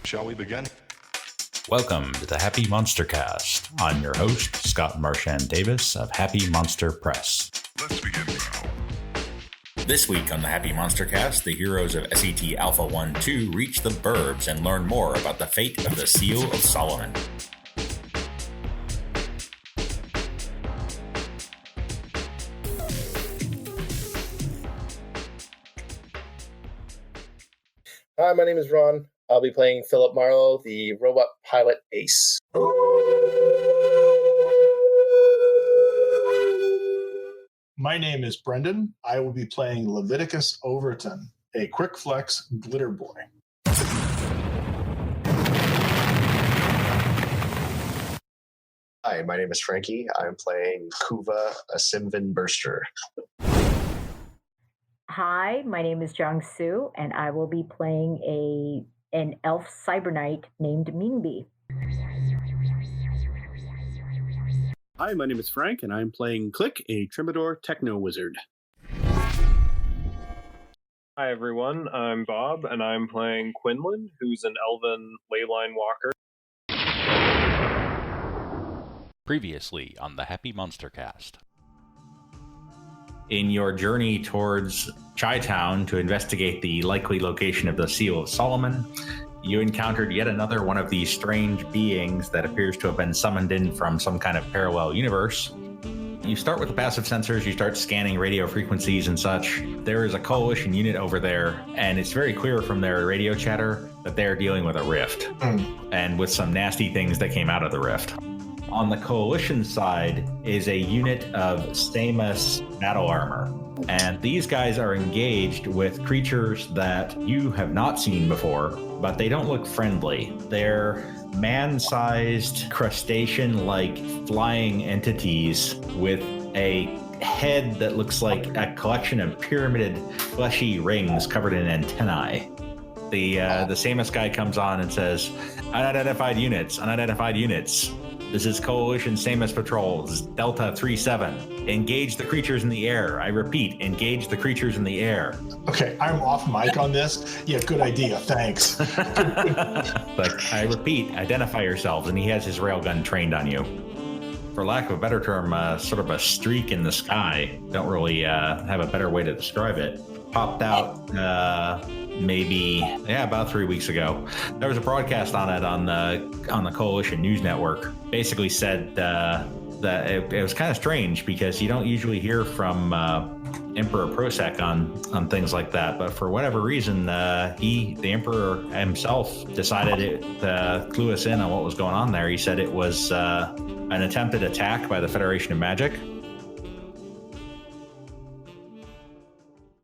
Shall we begin? Welcome to the Happy MonsterCast. I'm your host, Scott Marchand Davis of Happy Monster Press. Let's begin now. This week on the Happy MonsterCast, the heroes of SET Alpha 1-2 reach the Burbs and learn more about the fate of the Seal of Solomon. Hi, my name is Ron. I'll be playing Philip Marlowe, the robot pilot Ace. My name is Brendan. I will be playing Leviticus Overton, a quick flex glitter boy. Hi, my name is Frankie. I'm playing Kuva, a Simvin Burster. Hi, my name is Jung Soo, and I will be playing an elf cyber knight named Mingbi. Hi, my name is Frank, and I'm playing Click, a Troubadour Techno Wizard. Hi, everyone. I'm Bob, and I'm playing Quinlan, who's an elven leyline walker. Previously on the Happy MonsterCast. In your journey towards Chi-Town to investigate the likely location of the Seal of Solomon, you encountered yet another one of these strange beings that appears to have been summoned in from some kind of parallel universe. You start with the passive sensors, you start scanning radio frequencies and such. There is a coalition unit over there, and it's very clear from their radio chatter that they're dealing with a rift, and with some nasty things that came out of the rift. On the coalition side is a unit of Stamus battle armor, and these guys are engaged with creatures that you have not seen before, but they don't look friendly. They're man-sized crustacean-like flying entities with a head that looks like a collection of pyramided fleshy rings covered in antennae. The Stamus guy comes on and says, unidentified units. This is Coalition Samus Patrol. This is Delta 37. Engage the creatures in the air. I repeat, engage the creatures in the air. Okay, I'm off mic on this. Yeah, good idea. Thanks. But I repeat, identify yourselves. And he has his railgun trained on you. For lack of a better term, sort of a streak in the sky. Don't really have a better way to describe it. Popped out about 3 weeks ago. There was a broadcast on it on the Coalition News Network. Basically said that it was kind of strange because you don't usually hear from Emperor Prosek on things like that, but for whatever reason, the Emperor himself decided to clue us in on what was going on there. He said it was an attempted attack by the Federation of Magic.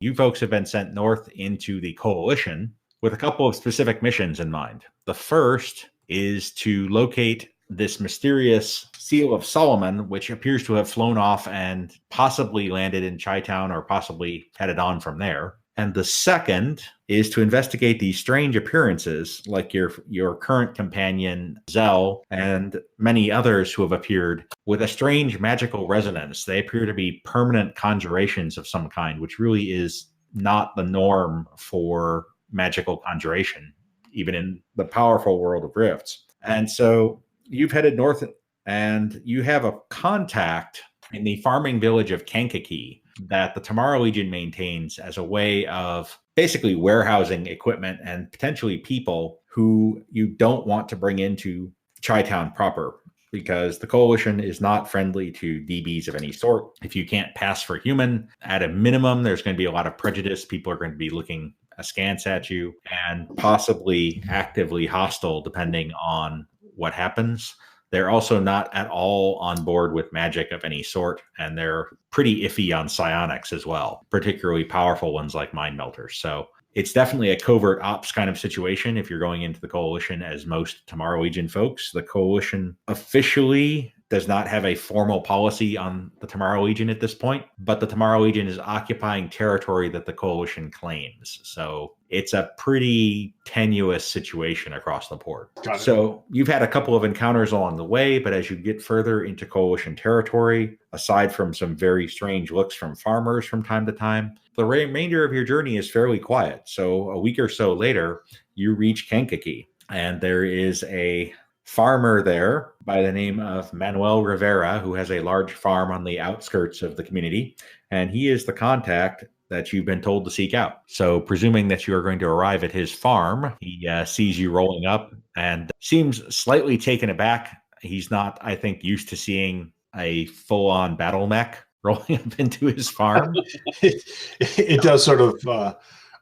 You folks have been sent north into the Coalition with a couple of specific missions in mind. The first is to locate this mysterious Seal of Solomon, which appears to have flown off and possibly landed in Chi-Town or possibly headed on from there. And the second is to investigate these strange appearances, like your current companion, Zell, and many others who have appeared with a strange magical resonance. They appear to be permanent conjurations of some kind, which really is not the norm for magical conjuration, even in the powerful world of Rifts. And so you've headed north, and you have a contact in the farming village of Kankakee that the Tomorrow Legion maintains as a way of basically warehousing equipment and potentially people who you don't want to bring into Chi-Town proper, because the Coalition is not friendly to DBs of any sort. If you can't pass for human, at a minimum, there's going to be a lot of prejudice. People are going to be looking askance at you and possibly actively hostile depending on what happens. They're also not at all on board with magic of any sort, and they're pretty iffy on psionics as well, particularly powerful ones like mind melters. So it's definitely a covert ops kind of situation if you're going into the Coalition as most Tomorrow Legion folks. The Coalition officially does not have a formal policy on the Tomorrow Legion at this point, but the Tomorrow Legion is occupying territory that the Coalition claims. So it's a pretty tenuous situation across the board. So you've had a couple of encounters along the way, but as you get further into Coalition territory, aside from some very strange looks from farmers from time to time, the remainder of your journey is fairly quiet. So a week or so later, you reach Kankakee, and there is a farmer there by the name of Manuel Rivera, who has a large farm on the outskirts of the community, and he is the contact that you've been told to seek out. So presuming that you are going to arrive at his farm, he sees you rolling up and seems slightly taken aback. He's not, I think, used to seeing a full-on battle mech rolling up into his farm. It does sort of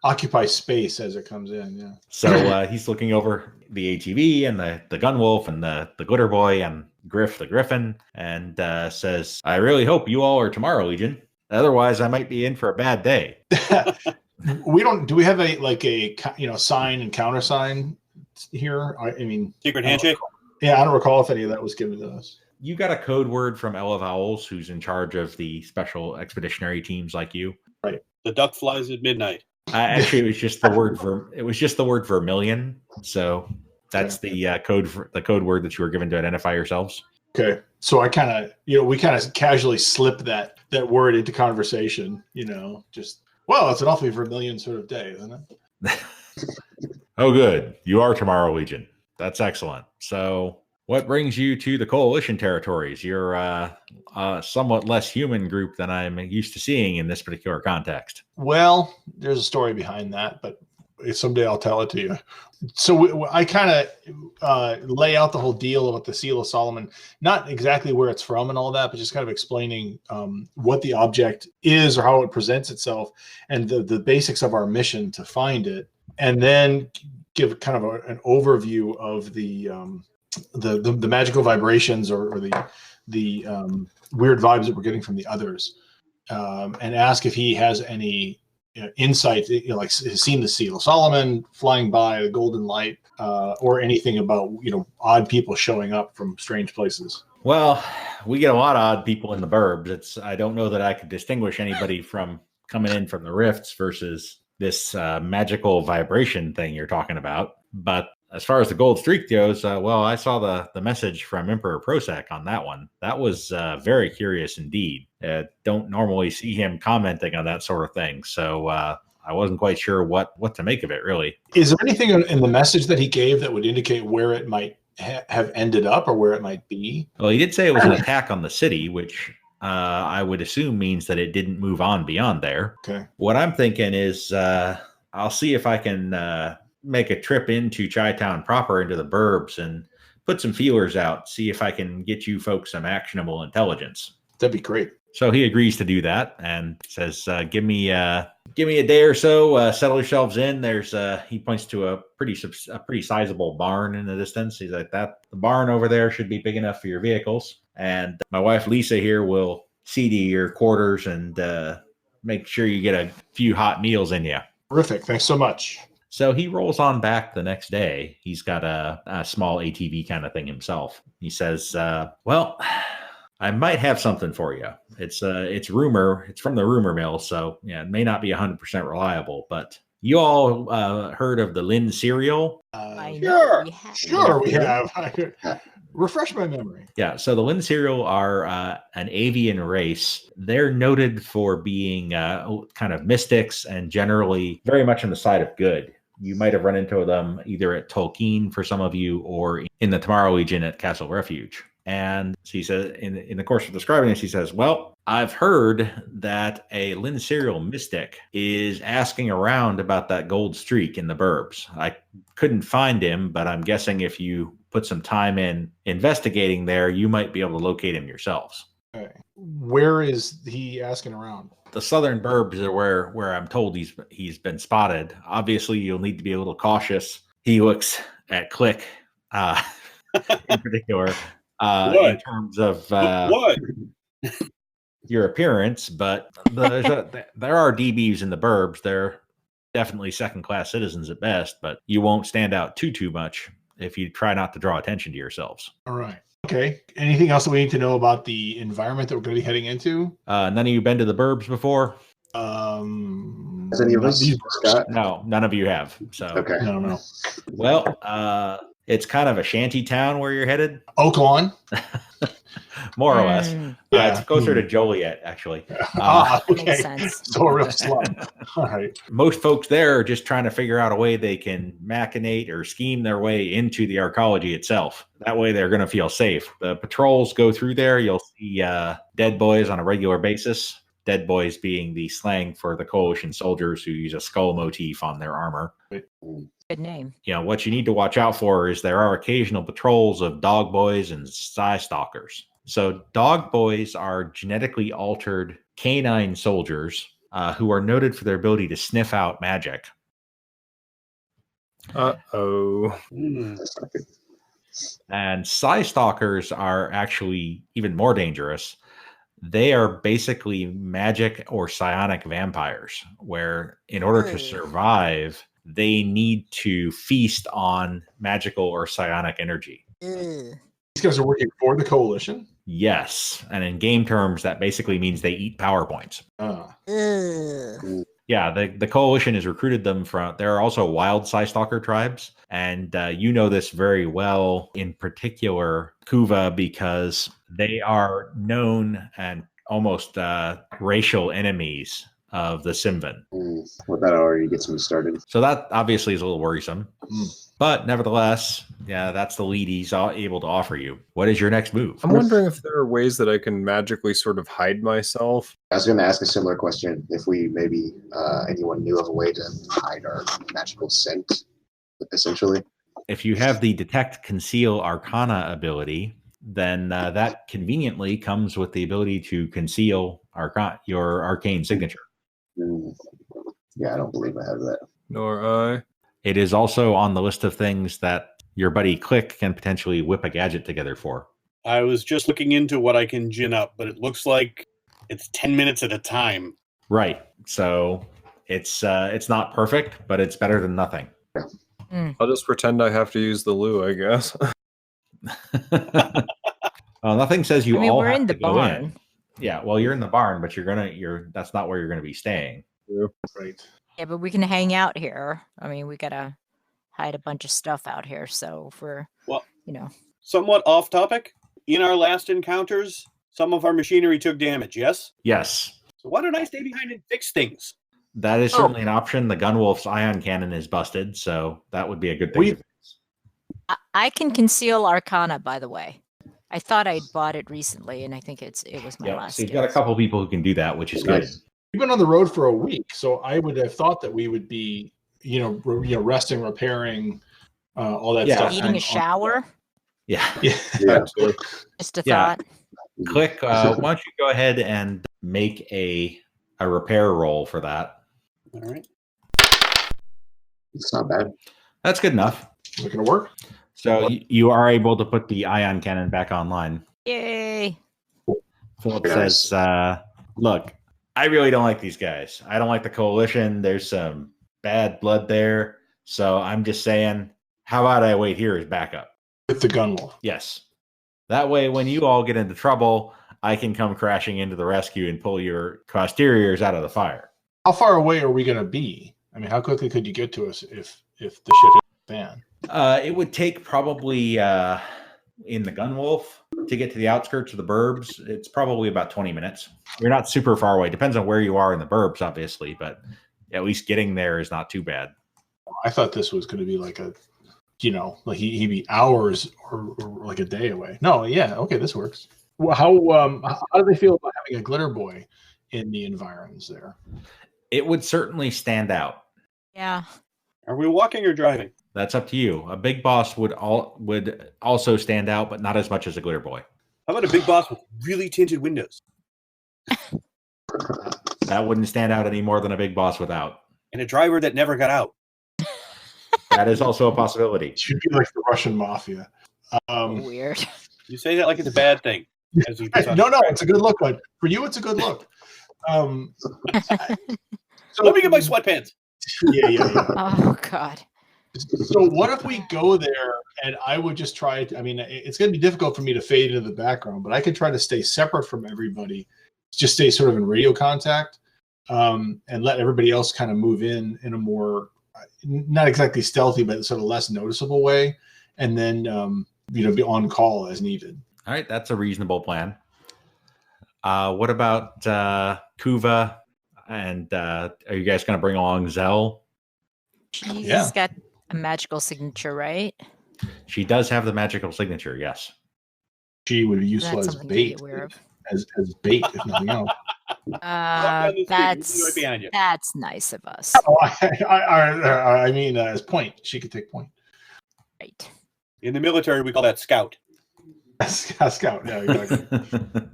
occupy space as it comes in, yeah. So he's looking over the ATV and the Gunwolf and the Glitter Boy and Griff the Griffin, and says, "I really hope you all are Tomorrow Legion. Otherwise, I might be in for a bad day." Do we have a sign and countersign here? I mean, secret handshake? I don't recall if any of that was given to us. You got a code word from Ella Vowels, who's in charge of the special expeditionary teams like you. Right. The duck flies at midnight. Actually, it was just the word vermilion. So that's the code word that you were given to identify yourselves. Okay. So I kind of, we kind of casually slip that word into conversation, just, well, it's an awfully vermilion sort of day, isn't it? Oh, good. You are Tomorrow Legion. That's excellent. So what brings you to the Coalition territories? You're a somewhat less human group than I'm used to seeing in this particular context. Well, there's a story behind that, but someday I'll tell it to you. So I kind of lay out the whole deal about the Seal of Solomon, not exactly where it's from and all that, but just kind of explaining what the object is or how it presents itself and the basics of our mission to find it, and then give kind of an overview of the magical vibrations or the weird vibes that we're getting from the others, and ask if he has any insight, like has seen the Seal of Solomon flying by, the golden light, or anything about odd people showing up from strange places. Well, we get a lot of odd people in the burbs. I don't know that I could distinguish anybody from coming in from the rifts versus this magical vibration thing you're talking about. But as far as the gold streak goes, well, I saw the message from Emperor Prosek on that one. That was very curious indeed. Don't normally see him commenting on that sort of thing. So I wasn't quite sure what to make of it, really. Is there anything in the message that he gave that would indicate where it might have ended up or where it might be? Well, he did say it was an attack on the city, which I would assume means that it didn't move on beyond there. Okay. What I'm thinking is I'll see if I can make a trip into Chi-Town proper, into the burbs, and put some feelers out, see if I can get you folks some actionable intelligence. That'd be great. So he agrees to do that and says, give me a day or so, settle yourselves in. There's he points to a pretty sizable barn in the distance. He's like, the barn over there should be big enough for your vehicles. And my wife, Lisa, here will see to your quarters and make sure you get a few hot meals in you. Terrific. Thanks so much. So he rolls on back the next day. He's got a small ATV kind of thing himself. He says, well, I might have something for you. It's rumor. It's from the rumor mill. So yeah, it may not be 100% reliable, but you all heard of the Lyn Syrial? Sure, we have. Refresh my memory. Yeah, so the Lyn Syrial are an avian race. They're noted for being kind of mystics and generally very much on the side of good. You might have run into them either at Tolkien for some of you or in the Tomorrow Legion at Castle Refuge. And he says, in the course of describing this, he says, well, I've heard that a Lyn Syrial mystic is asking around about that gold streak in the burbs. I couldn't find him, but I'm guessing if you put some time in investigating there, you might be able to locate him yourselves. Okay. Where is he asking around? The southern burbs are where I'm told he's been spotted. Obviously, you'll need to be a little cautious. He looks at Click in particular. In terms of your appearance, but there are DBs in the burbs. They're definitely second-class citizens at best, but you won't stand out too much if you try not to draw attention to yourselves. All right. Okay. Anything else that we need to know about the environment that we're going to be heading into? None of you been to the Burbs before? Has any of us, these Scott? No, none of you have. So, Okay. No. well, it's kind of a shanty town where you're headed, Oak Lawn. more or less. Yeah. It's closer to Joliet, actually. Makes Okay. sense. So a real slum. All right. Most folks there are just trying to figure out a way they can machinate or scheme their way into the arcology itself. That way they're going to feel safe. The patrols go through there. You'll see dead boys on a regular basis. Dead boys being the slang for the Coalition soldiers who use a skull motif on their armor. Good name. What you need to watch out for is there are occasional patrols of dog boys and Psy stalkers. So dog boys are genetically altered canine soldiers who are noted for their ability to sniff out magic. Uh-oh. That's not good. And Psy stalkers are actually even more dangerous. They are basically magic or psionic vampires, where in order to survive, they need to feast on magical or psionic energy. These guys are working for the Coalition? Yes. And in game terms, that basically means they eat PowerPoints. Yeah, the Coalition has recruited them from. There are also wild Psy-Stalker tribes, and you know this very well, in particular, Kuva, because they are known and almost racial enemies of the Simvan. Well, that already gets me started. So that obviously is a little worrisome. But nevertheless, yeah, that's the lead he's able to offer you. What is your next move? I'm wondering if there are ways that I can magically sort of hide myself. I was going to ask a similar question. If we maybe anyone knew of a way to hide our magical scent, essentially. If you have the Detect Conceal Arcana ability, then that conveniently comes with the ability to conceal your arcane signature. Yeah, I don't believe I have that. Nor I. It is also on the list of things that your buddy Click can potentially whip a gadget together for. I was just looking into what I can gin up, but it looks like it's 10 minutes at a time. Right. So it's not perfect, but it's better than nothing. I'll just pretend I have to use the loo, I guess. Well, nothing says you all we're have in to the go barn. in. Yeah, well, you're in the barn, but that's not where you're going to be staying. Right. Yeah, but we can hang out here. I mean, we gotta hide a bunch of stuff out here. So if we're, Somewhat off topic, in our last encounters, some of our machinery took damage, yes? Yes, So why don't I stay behind and fix things? that is certainly an option. The Gunwolf's ion cannon is busted, so that would be a good thing. I can conceal Arcana, by the way. I thought I'd bought it recently, and I think it was my last. So you've got a couple people who can do that, which is good. Nice. We've been on the road for a week, so I would have thought that we would be, resting, repairing, all that stuff. Eating a shower. Yeah. Yeah. Just a Yeah. thought. Click. Why don't you go ahead and make a repair roll for that? All right. It's not bad. That's good enough. Is it going to work? So you are able to put the ion cannon back online. Yay! Philip Nice. says, look, I really don't like these guys. I don't like the Coalition. There's some bad blood there. So I'm just saying, how about I wait here as backup? With the Gunwolf. Yes. That way, when you all get into trouble, I can come crashing into the rescue and pull your posteriors out of the fire. How far away are we going to be? I mean, how quickly could you get to us if the shit hit the fan? It would take probably in the Gunwolf to get to the outskirts of the Burbs. It's probably about 20 minutes. You're not super far away. Depends on where you are in the Burbs, obviously, but at least getting there is not too bad. I thought this was going to be like a, like he'd be hours or like a day away. No, yeah, okay, this works. Well, how do they feel about having a glitter boy in the environs there? It would certainly stand out. Yeah. Are we walking or driving? That's up to you. A big boss would also stand out, but not as much as a glitter boy. How about a big boss with really tinted windows? That wouldn't stand out any more than a big boss without. And a driver that never got out. That is also a possibility. It should be like the Russian mafia. Weird. You say that like it's a bad thing. As you No, it's a good look, but for you, it's a good look. So let me get my sweatpants. Yeah. Oh God. So what if we go there and I would just try to, I mean, it's going to be difficult for me to fade into the background, but I could try to stay separate from everybody, just stay sort of in radio contact, and let everybody else kind of move in a more, not exactly stealthy, but sort of less noticeable way. And then, be on call as needed. All right, that's a reasonable plan. What about Kuva? And are you guys going to bring along Zell? She's got a magical signature, right? She does have the magical signature, yes. She would be useful That's as something to be bait. aware of. As bait, if nothing else. That's nice of us. Oh, I mean, as point. She could take point. Right. In the military, we call that scout. Scout, yeah, exactly.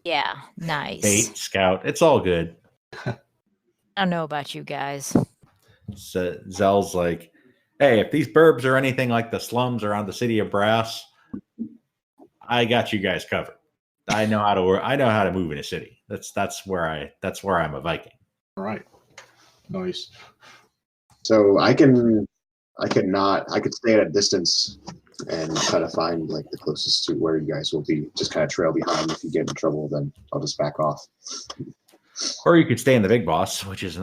Yeah, nice. Bait, scout, it's all good. I don't know about you guys. So Zell's like, hey, if these burbs are anything like the slums around the city of Brass, I got you guys covered. I know how to work. I know how to move in a city. That's where I'm a Viking. All right. Nice. So I could stay at a distance and try to find like the closest to where you guys will be. Just kind of trail behind. If you get in trouble, then I'll just back off. Or you could stay in the big boss, which is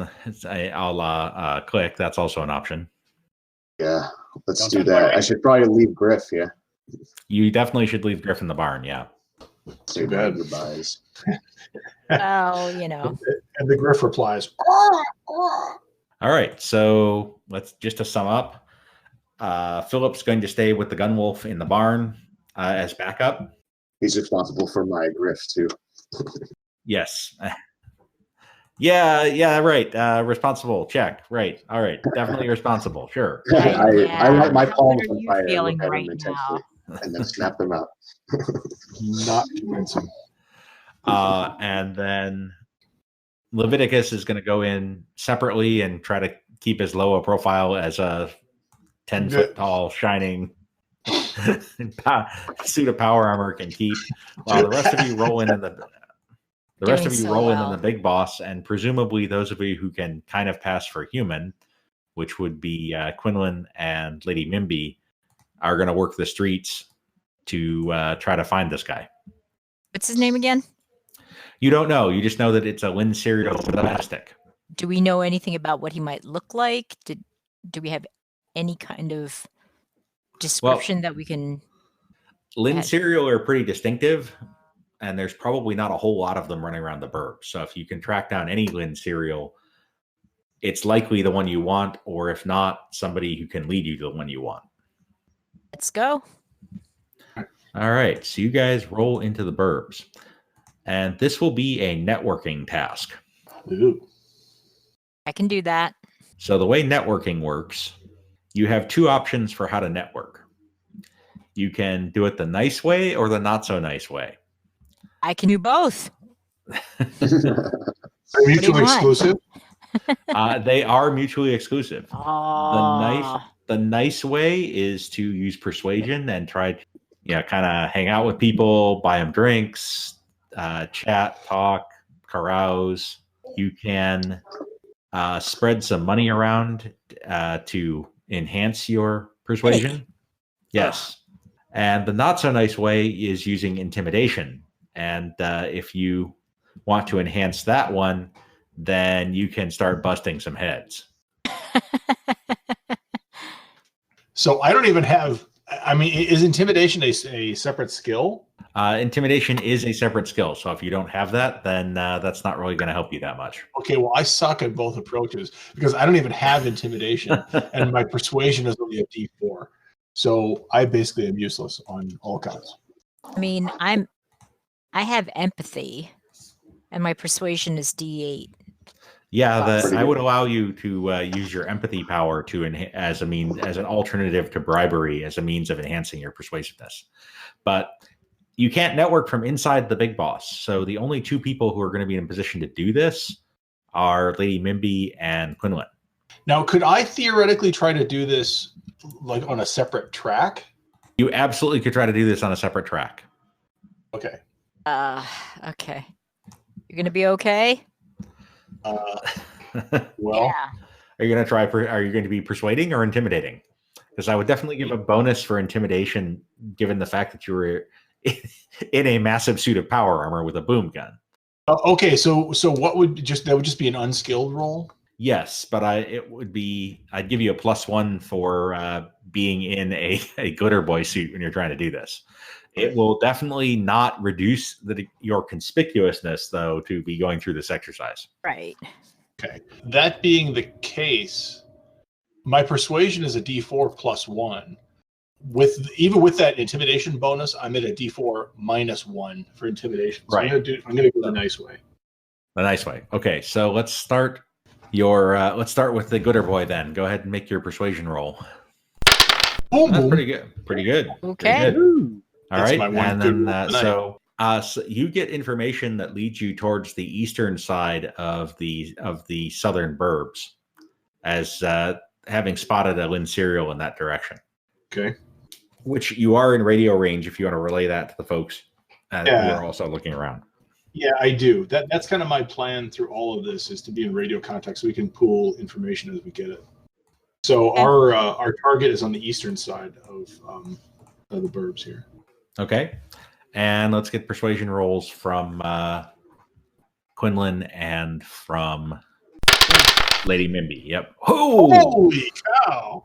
I'll click. That's also an option. Yeah, let's do that. I should probably leave Griff. Yeah, you definitely should leave Griff in the barn. Yeah. Too bad. Goodbyes. Well, And the Griff replies. All right. So let's just to sum up. Philip's going to stay with the Gunwolf in the barn as backup. He's responsible for my Griff too. Yes. Yeah, right. Responsible. Check. Right. All right. Definitely responsible. Sure. I light my palms on you fire feeling and look at right them intensely, and then snap them out. Not convincing. And then Leviticus is going to go in separately and try to keep as low a profile as a 10-foot tall, shining suit of power armor can keep, while the rest of you roll in the big boss, and presumably those of you who can kind of pass for human, which would be Quinlan and Lady Mimby, are going to work the streets to try to find this guy. What's his name again? You don't know. You just know that it's a Lyn Syrial domestic. Do we know anything about what he might look like? Do we have any kind of description that we can? Lyn Syrial are pretty distinctive, and there's probably not a whole lot of them running around the burbs. So if you can track down any Lyn Syrial, it's likely the one you want, or if not, somebody who can lead you to the one you want. Let's go. All right, so you guys roll into the burbs, and this will be a networking task. Ooh. I can do that. So the way networking works, you have two options for how to network. You can do it the nice way or the not so nice way. I can do both. Mutually exclusive? They are mutually exclusive. Oh. The nice way is to use persuasion and try to, kind of hang out with people, buy them drinks, chat, talk, carouse. You can spread some money around to enhance your persuasion. Yes. And the not so nice way is using intimidation. And if you want to enhance that one, then you can start busting some heads. So I don't even have, I mean, is intimidation a separate skill? Intimidation is a separate skill. So if you don't have that, then that's not really going to help you that much. Okay, well, I suck at both approaches because I don't even have intimidation and my persuasion is only a D4. So I basically am useless on all counts. I mean, I have empathy and my persuasion is D8. Yeah, I would allow you to use your empathy power as an alternative to bribery, as a means of enhancing your persuasiveness. But you can't network from inside the big boss. So the only two people who are going to be in a position to do this are Lady Mimby and Quinlan. Now, could I theoretically try to do this like on a separate track? You absolutely could try to do this on a separate track. Okay. Okay. You're gonna be okay? Well, yeah. Are you going to be persuading or intimidating? Because I would definitely give a bonus for intimidation, given the fact that you were in a massive suit of power armor with a boom gun. Okay, so what would that would just be an unskilled roll? Yes, but I'd give you a +1 for being in a glitter boy suit when you're trying to do this. It will definitely not reduce your conspicuousness, though, to be going through this exercise. Right. Okay. That being the case, my persuasion is a D4 +1. Even with that intimidation bonus, I'm at a D4 -1 for intimidation. So Right. I'm gonna go the nice way. The nice way. Okay, so let's start with the glitter boy then. Go ahead and make your persuasion roll. Boom, That's boom. pretty good. Pretty good. Okay. Pretty good. All That's right, my one and good then roll tonight. so you get information that leads you towards the eastern side of the southern burbs, as having spotted a Lyn Syrial in that direction. Okay. Which you are in radio range if you want to relay that to the folks who are also looking around. Yeah, I do. That's kind of my plan through all of this, is to be in radio contact so we can pool information as we get it. So our target is on the eastern side of the burbs here. Okay, and let's get persuasion rolls from Quinlan and from Lady Mimby. Yep. Oh, holy cow!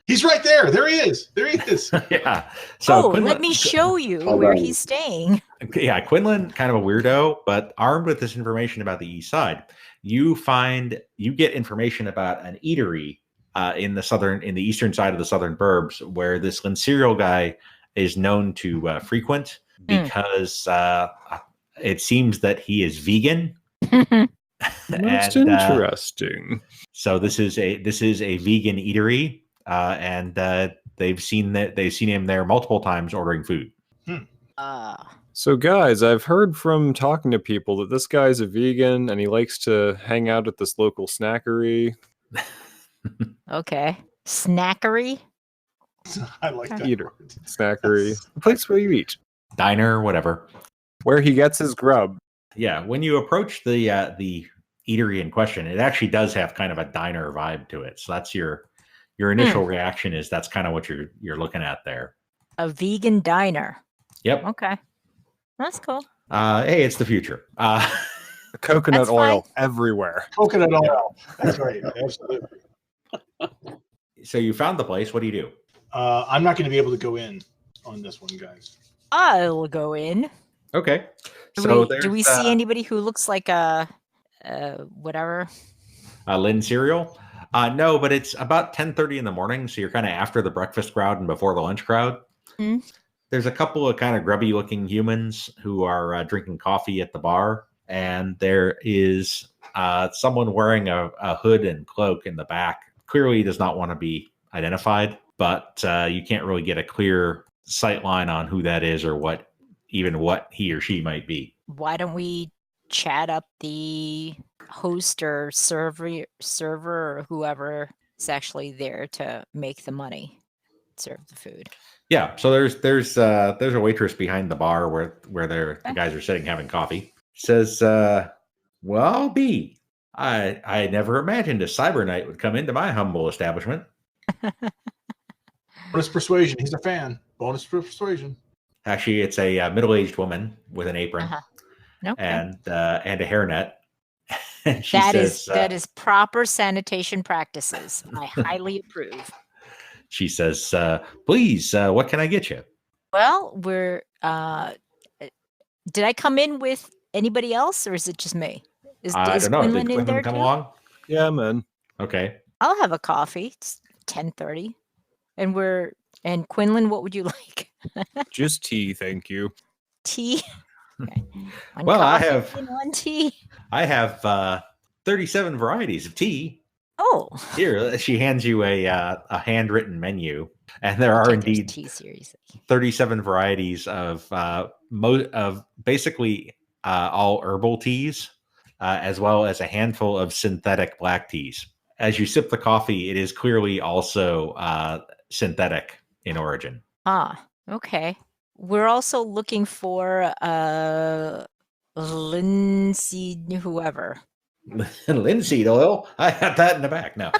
He's right there. There he is. There he is. Yeah. So Quinlan, let me show you where he's staying. Yeah, Quinlan, kind of a weirdo, but armed with this information about the east side, you get information about an eatery in the eastern side of the southern burbs, where this Lyn Syrial guy is known to frequent, because it seems that he is vegan. Most interesting. So this is a vegan eatery, and they've seen him there multiple times ordering food. So guys, I've heard from talking to people that this guy's a vegan and he likes to hang out at this local snackery. Okay. Snackery? I like that. Eater. Snackery. A place where you eat. Diner, whatever. Where he gets his grub. Yeah, when you approach the eatery in question, it actually does have kind of a diner vibe to it. So that's your initial reaction, is that's kind of what you're looking at there. A vegan diner. Yep. Okay. That's cool. Hey, it's the future. Coconut oil everywhere. Coconut oil. That's right. Absolutely. So you found the place. What do you do? I'm not going to be able to go in on this one, guys. I'll go in. Okay. Do we see anybody who looks like a whatever? Lyn Syrial? No, but it's about 10:30 in the morning, so you're kind of after the breakfast crowd and before the lunch crowd. Mm-hmm. There's a couple of kind of grubby-looking humans who are drinking coffee at the bar, and there is someone wearing a hood and cloak in the back. Clearly does not want to be identified, but you can't really get a clear sight line on who that is or what he or she might be. Why don't we chat up the host or server or whoever is actually there to make the money, serve the food? Yeah, so there's a waitress behind the bar where the guys are sitting having coffee. Says, "Well, B, I never imagined a cyber knight would come into my humble establishment." Bonus persuasion. He's a fan. Bonus persuasion. Actually, it's a middle-aged woman with an apron and a hairnet. And she says, that is proper sanitation practices. I highly approve. She says, "Please, what can I get you?" Well, we're. Did I come in with anybody else, or is it just me? I don't know. Quinlan Did in there Quinlan come too? along? Yeah, man. Okay. I'll have a coffee. It's 10:30, and Quinlan, what would you like? Just tea, thank you. Tea. Okay. Well, I coffee have and one tea. I have 37 varieties of tea. Oh, here, she hands you a handwritten menu, and there are indeed tea seriously 37 varieties of basically all herbal teas, as well as a handful of synthetic black teas. As you sip the coffee, it is clearly also synthetic in origin. Okay. We're also looking for linseed whoever. Linseed oil? I got that in the back. No.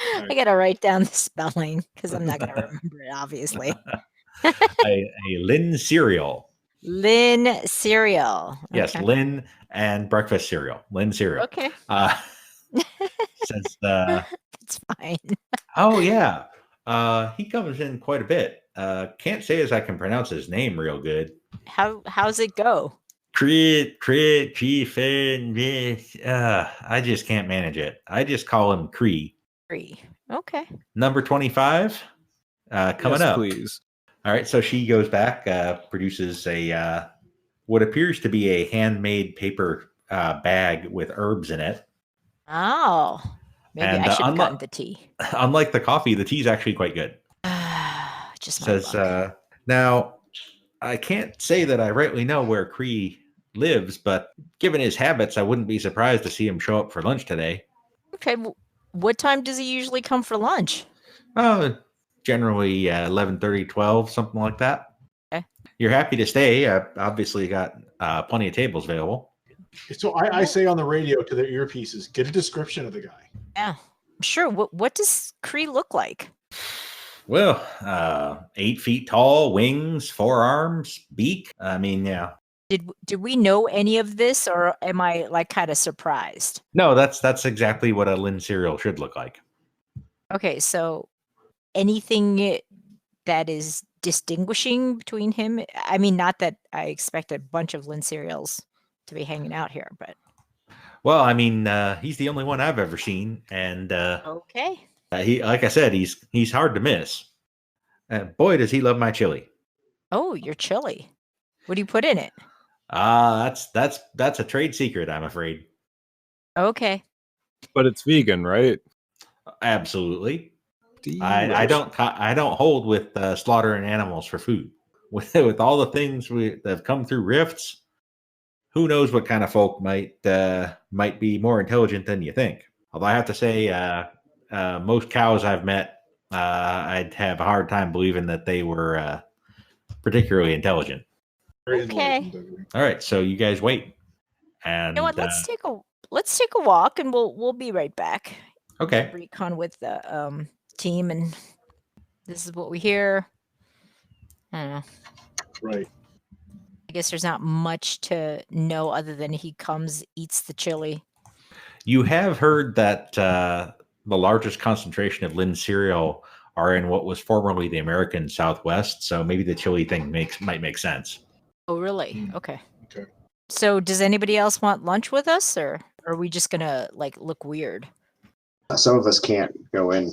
I gotta write down the spelling because I'm not gonna remember it, obviously. a Lyn Syrial. Lyn Syrial. Yes, Okay. Lyn and breakfast cereal. Lyn Syrial. Okay. Says, That's fine. oh yeah, he comes in quite a bit. Can't say as I can pronounce his name real good. How's it go? I just can't manage it. I just call him Cree. Cree. Okay. Number 25 coming Yes, up. please. All right, so she goes back, produces a what appears to be a handmade paper bag with herbs in it. Oh, maybe And, I should have gotten the tea. Unlike the coffee, the tea is actually quite good. Just my Says, luck. now, I can't say that I rightly know where Cree lives, but given his habits, I wouldn't be surprised to see him show up for lunch today. Okay, what time does he usually come for lunch? Generally 11:30, 12, something like that. Okay. You're happy to stay. Obviously got plenty of tables available. So I say on the radio to their earpieces, get a description of the guy. Yeah, sure. What does Cree look like? Well, 8 feet tall, wings, 4 arms, beak. I mean, yeah. Did we know any of this, or am I like kind of surprised? No, that's exactly what a Lyn Syrial should look like. Okay, so anything that is distinguishing between him? I mean, not that I expect a bunch of Lyn Syrials to be hanging out here, but Well, I mean, he's the only one I've ever seen, and okay. he, like I said, he's hard to miss. Boy, does he love my chili. Oh, your chili. What do you put in it? That's a trade secret, I'm afraid. Okay. But it's vegan, right? Absolutely. I don't hold with slaughtering animals for food. With all the things that have come through rifts, who knows what kind of folk might be more intelligent than you think. Although I have to say, most cows I've met, I'd have a hard time believing that they were particularly intelligent. Okay. All right, so you guys wait, and You know what? Let's take a walk, and we'll be right back. Okay. Recon with the team, and this is what we hear. I don't know. Right. I guess there's not much to know other than he comes, eats the chili. You have heard that the largest concentration of Lyn Syrial are in what was formerly the American Southwest, so maybe the chili thing might make sense. Oh, really? Okay. Okay. So, does anybody else want lunch with us, or are we just gonna like look weird? Some of us can't go in.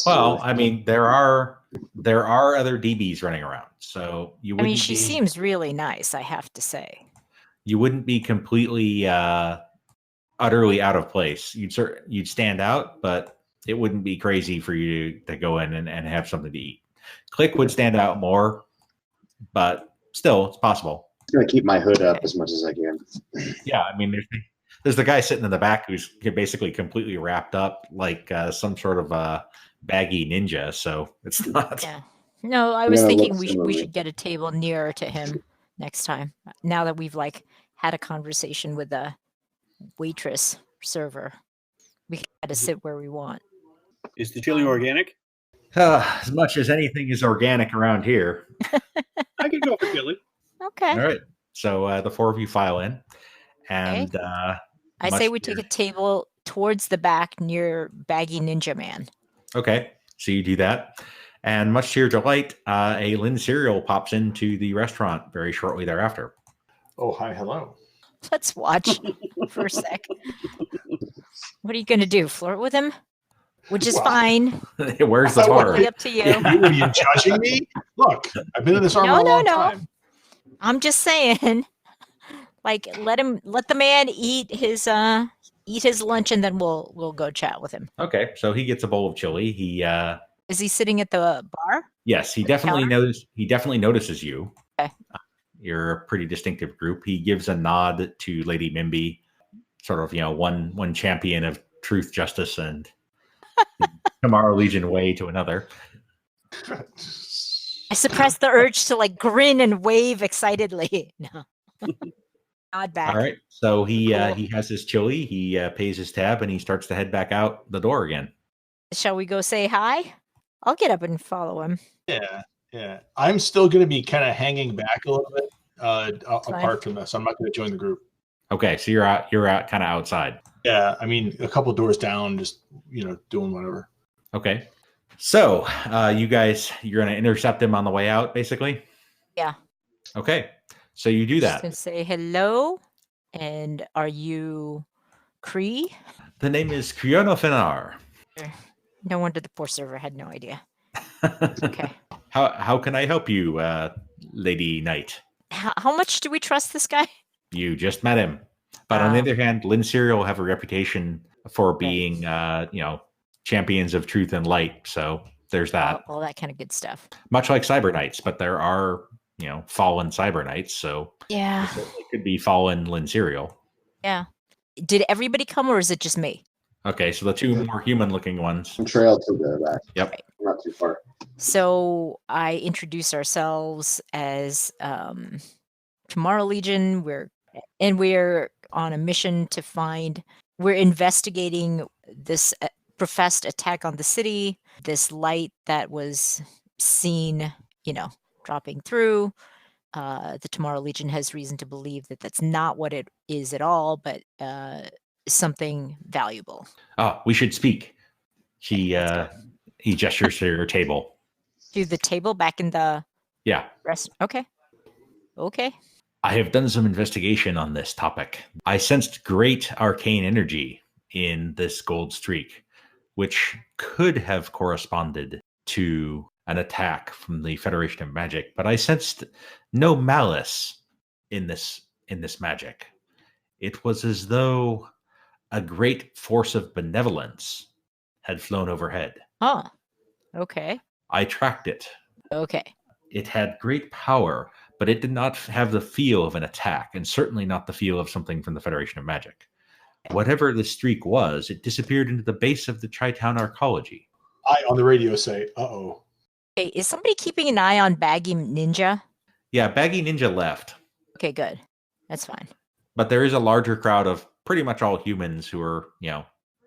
Well, I mean, there are other DBs running around, so you. I mean, she seems really nice, I have to say. You wouldn't be completely, utterly out of place. You'd stand out, but it wouldn't be crazy for you to go in and have something to eat. Click would stand out more, but still, it's possible. I'm going to keep my hood up as much as I can. Yeah, I mean, there's the guy sitting in the back who's basically completely wrapped up like some sort of baggy ninja, so it's not. Yeah. No, I was thinking we should get a table nearer to him next time. Now that we've like had a conversation with the waitress server, we can kind of sit where we want. Is the chili organic? As much as anything is organic around here. I could go for chili. Okay. All right. So the 4 of you file in, and I say we take a table towards the back near Baggy Ninja Man. Okay, so you do that, and much to your delight, a Lyn Syrial pops into the restaurant very shortly thereafter. Oh, hi, hello. Let's watch for a sec. What are you going to do? Flirt with him? Which is fine. Where's the bar? Totally up to you. Are you judging me? Look, I've been in this armor a long time. I'm just saying, like, let the man eat his lunch, and then we'll go chat with him. Okay, so he gets a bowl of chili. He is he sitting at the bar? Yes, he definitely knows. He definitely notices you. Okay. You're a pretty distinctive group. He gives a nod to Lady Mimby, sort of, one champion of truth, justice, and Tomorrow Legion way to another. I suppressed the urge to like grin and wave excitedly. No. Nod back. All right. So he has his chili. He pays his tab and he starts to head back out the door again. Shall we go say hi? I'll get up and follow him. Yeah. I'm still going to be kind of hanging back a little bit apart from this. I'm not going to join the group. Okay, so you're out kind of outside. Yeah, I mean, a couple doors down, just doing whatever. Okay, so you guys, you're gonna intercept him on the way out, basically. Yeah. Okay, so you do that. Just gonna say hello, and are you Cree? The name is Criono Finar. No wonder the poor server had no idea. Okay. How can I help you, Lady Knight? How much do we trust this guy? You just met him. But on the other hand, Lyn Syrial have a reputation for being, champions of truth and light. So there's that. All that kind of good stuff. Much like Cyber Knights, but there are, fallen Cyber Knights. So yeah, it could be fallen Lyn Syrial. Yeah. Did everybody come, or is it just me? Okay, so the two more human-looking ones. Trail to the back. Yep. Right. Not too far. So I introduce ourselves as Tomorrow Legion. We're on a mission to find. We're investigating this professed attack on the city. This light that was seen, dropping through. The Tomorrow Legion has reason to believe that that's not what it is at all, but something valuable. Oh, we should speak. He gestures to your table. To the table back in the rest. Okay. I have done some investigation on this topic. I sensed great arcane energy in this gold streak, which could have corresponded to an attack from the Federation of Magic, but I sensed no malice in this magic. It was as though a great force of benevolence had flown overhead. Huh. Okay. I tracked it. Okay. It had great power, but it did not have the feel of an attack, and certainly not the feel of something from the Federation of Magic. Whatever the streak was, it disappeared into the base of the Chi-Town arcology. I, on the radio, say, uh-oh. Okay, is somebody keeping an eye on Baggy Ninja? Yeah, Baggy Ninja left. Okay, good. That's fine. But there is a larger crowd of pretty much all humans who are,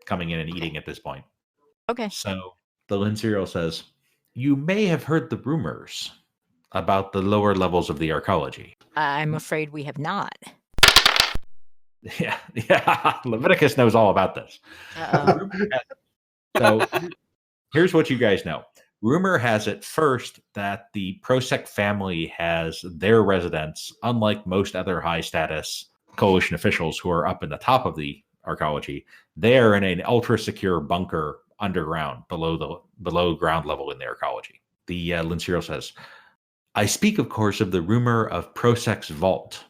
coming in and eating at this point. Okay. So the Lyn Syrial says, you may have heard the rumors about the lower levels of the arcology. I'm afraid we have not. Yeah. Leviticus knows all about this. So here's what you guys know. Rumor has it first that the Prosec family has their residence, unlike most other high status coalition officials who are up in the top of the arcology. They are in an ultra secure bunker underground below ground level in the arcology. The Lyn Syrial says, I speak, of course, of the rumor of Prosec's vault.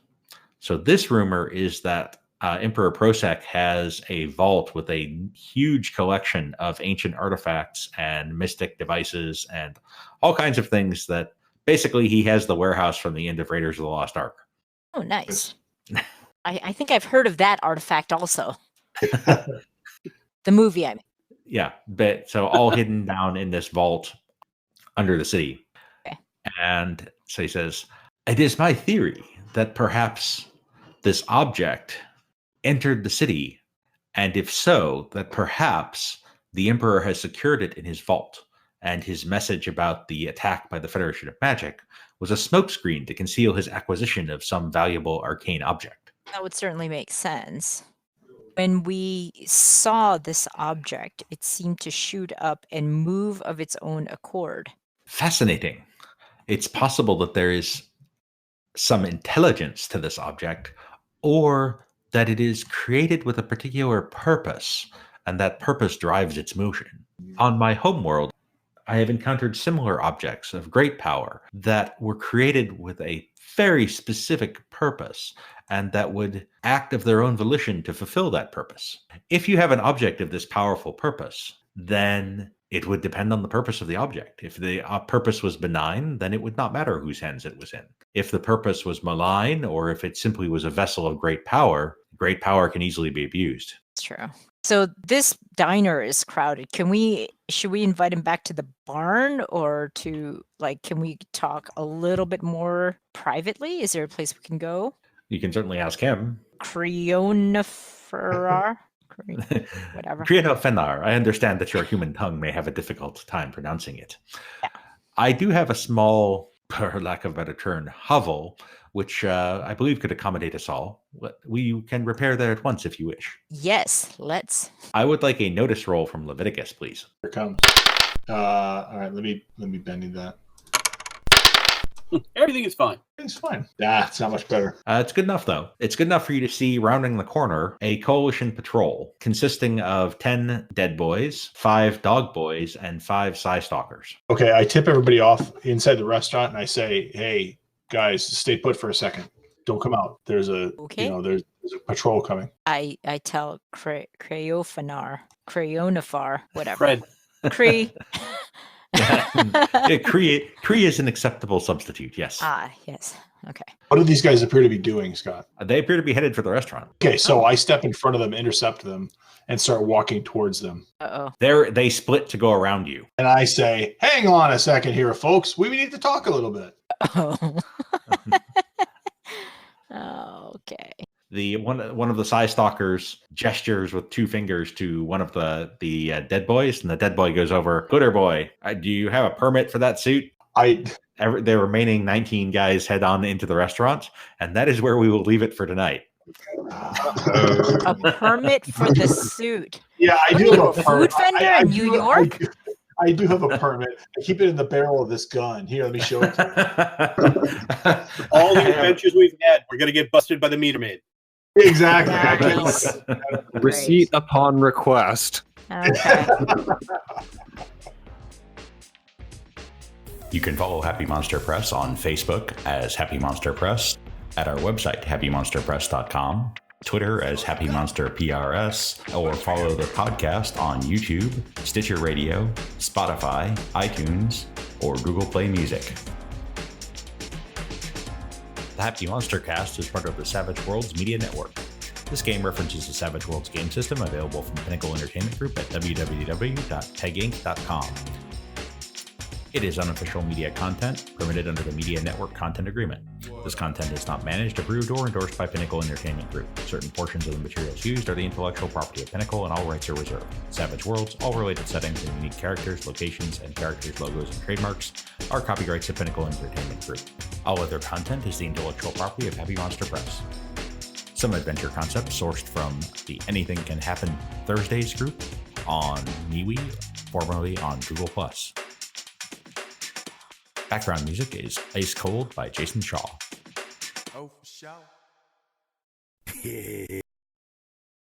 So this rumor is that Emperor Prosec has a vault with a huge collection of ancient artifacts and mystic devices and all kinds of things that basically he has the warehouse from the end of Raiders of the Lost Ark. Oh, nice. I think I've heard of that artifact also. The movie, I mean. Yeah, but so all hidden down in this vault under the city. Okay. And so he says, it is my theory that perhaps this object entered the city, and if so, that perhaps the Emperor has secured it in his vault, and his message about the attack by the Federation of Magic was a smokescreen to conceal his acquisition of some valuable arcane object. That would certainly make sense. When we saw this object, it seemed to shoot up and move of its own accord. Fascinating. It's possible that there is some intelligence to this object, or that it is created with a particular purpose, and that purpose drives its motion. On my homeworld, I have encountered similar objects of great power that were created with a very specific purpose, and that would act of their own volition to fulfill that purpose. If you have an object of this powerful purpose, then it would depend on the purpose of the object. If the purpose was benign, then it would not matter whose hands it was in. If the purpose was malign, or if it simply was a vessel of great power can easily be abused. It's true. So this diner is crowded. Should we invite him back to the barn, or can we talk a little bit more privately? Is there a place we can go? You can certainly ask him. Criono Finar. Whatever. Crianofenar. I understand that your human tongue may have a difficult time pronouncing it. Yeah. I do have a small, for lack of a better term, hovel, which I believe could accommodate us all. We can repair that at once if you wish. Yes, let's. I would like a notice roll from Leviticus, please. Here it comes. All right, let me bend that. Everything is fine. It's fine. It's not much better. It's good enough, though. It's good enough for you to see, rounding the corner, a coalition patrol consisting of 10 dead boys, 5 dog boys, and 5 Psy stalkers. Okay, I tip everybody off inside the restaurant, and I say, "Hey, guys, stay put for a second. Don't come out. There's a there's a patrol coming." I tell Crayonafar, whatever. Fred. Cree. Cree is an acceptable substitute, yes. Yes. Okay. What do these guys appear to be doing, Scott? They appear to be headed for the restaurant. Okay, so I step in front of them, intercept them, and start walking towards them. Uh-oh. They split to go around you. And I say, "Hang on a second here, folks. We need to talk a little bit." Oh. Okay. One of the Psy stalkers gestures with 2 fingers to one of the dead boys, and the dead boy goes over. "Gooder boy, do you have a permit for that suit?" The remaining 19 guys head on into the restaurant, and that is where we will leave it for tonight. A permit for the suit. Yeah, I do have a food vendor in New York. I do have a permit. I keep it in the barrel of this gun. Here, let me show it to you. All the adventures we've had, we're going to get busted by the meter maid. Exactly. Nice. Receipt upon request. Okay. You can follow Happy Monster Press on Facebook as Happy Monster Press, at our website, happymonsterpress.com, Twitter as Happy Monster PRS, or follow the podcast on YouTube, Stitcher Radio, Spotify, iTunes, or Google Play Music. The Happy Monster Cast is part of the Savage Worlds Media Network. This game references the Savage Worlds game system available from Pinnacle Entertainment Group at www.peginc.com. It is unofficial media content permitted under the Media Network Content Agreement. This content is not managed, approved, or endorsed by Pinnacle Entertainment Group. Certain portions of the materials used are the intellectual property of Pinnacle, and all rights are reserved. Savage Worlds, all related settings and unique characters, locations, and characters' logos and trademarks are copyrights of Pinnacle Entertainment Group. All other content is the intellectual property of Happy Monster Press. Some adventure concepts sourced from the Anything Can Happen Thursdays group on MeWe, formerly on Google+. Background music is Ice Cold by Jason Shaw. Oh, for sure.